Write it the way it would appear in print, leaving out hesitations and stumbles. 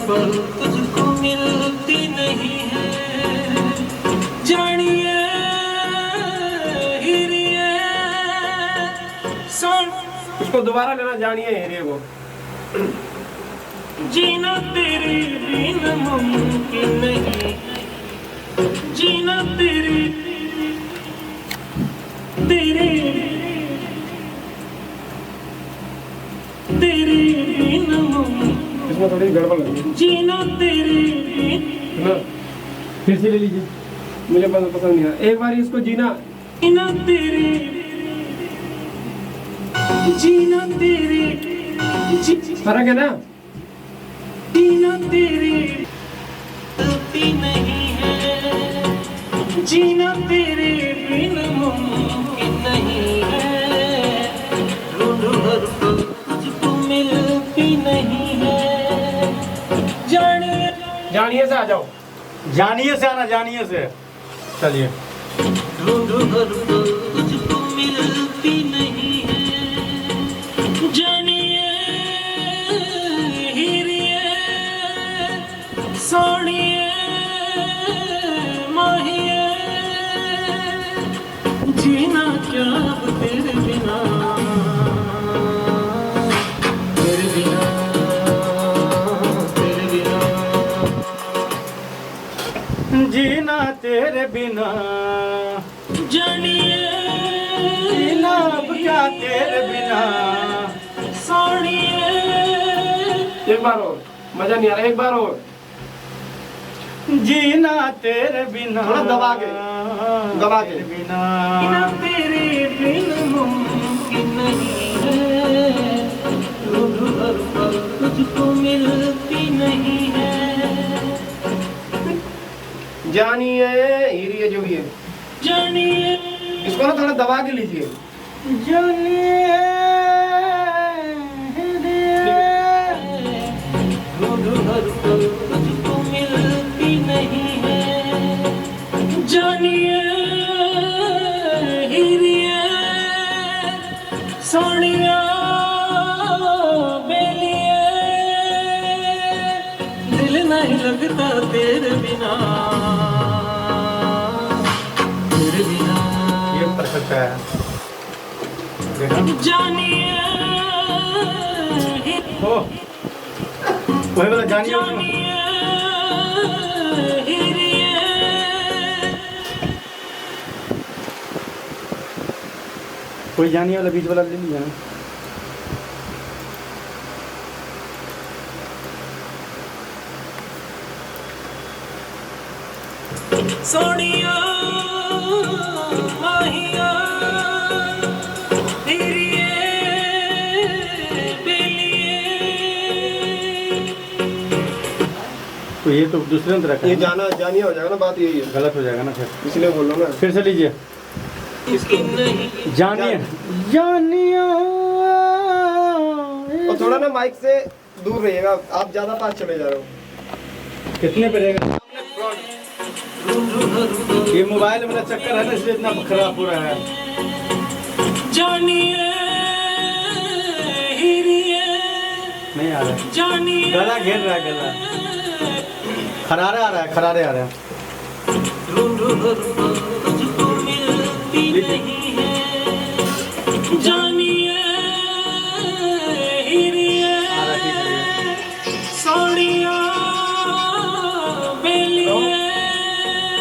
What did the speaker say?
पल तुझको मिलती नहीं है। जानिए हिरिए सुन, उसको दोबारा लेना, जानिए हिरिए को। जीना तेरे बिन मुमकिन नहीं, जीना तेरे तेरे तेरे बिन मुमकिन, इसमें थोड़ी गड़बड़ लगी। जीना तेरे बिन, ना फिर से ले लीजिए, मुझे पसंद नहीं है। एक बार इसको जीना, जीना तेरे, जीना तेरे, फर्क है ना। जीना तेरे गलती नहीं है, जीना तेरे बिन मुमकिन नहीं है। ढूंढूं हर पल तुझको मिलती नहीं है। जानिए जानिए से आ जाओ, जानिए से आना, जानिए से। चलिए। ढूंढूं हर पल तुझको मिलती नहीं है। जानिए हिरिए सोनिए माहिए, जीना क्या अब तेरे बिना, तेरे बिना, तेरे बिना। जीना तेरे बिना, जानिए जीना अब क्या तेरे बिना। सोनिए एक बार और, मजा नहीं आ रहा, एक बार और। जीना तेरे बिना, थोड़ा दबा के, दबा के। तेरे बिना। जीना तेरे बिन मुमकिन नहीं है। ढूंढूं हर पल तुझको मिलती नहीं है। जानिए हिरिए जो भी है, जानिए इसको ना थोड़ा दबा के लीजिए। ढूंढूं हर पल तुझको मिलती नहीं है। जानिए हिरिए सोनिया बेलिए, दिल नहीं लगता तेरे बिना, तेरे बिना। ये परफेक्ट है। देखा? जानिए ओ, वही वाला जानिए। जानिए हिरिए कोई जानिए वाला बीच वाला ले लीजिए ना। सोनिया माहिया हिरिए बेलिए। तो ये तो दूसरे तरह का ये है। जाना जानिए हो जाएगा ना, बात यही है, गलत हो जाएगा ना फिर। इसलिए बोल रहा हूँ ना। फिर से लीजिए। इसकी नहीं जानिए, जानिए। और थोड़ा ना माइक से दूर रहिएगा, आप ज्यादा पास चले जा रहे हो। कितने पे रहेगा? ढूंढूं हर पल ये मोबाइल मेरा चक्कर है ना, इसलिए इतना खराब हो रहा है। जानिए हिरिए नहीं आ रहा है, जानिए गला घेर रहा है, गला खरारे आ रहा है, खरारे आ रहा है। ढूंढूं हर पल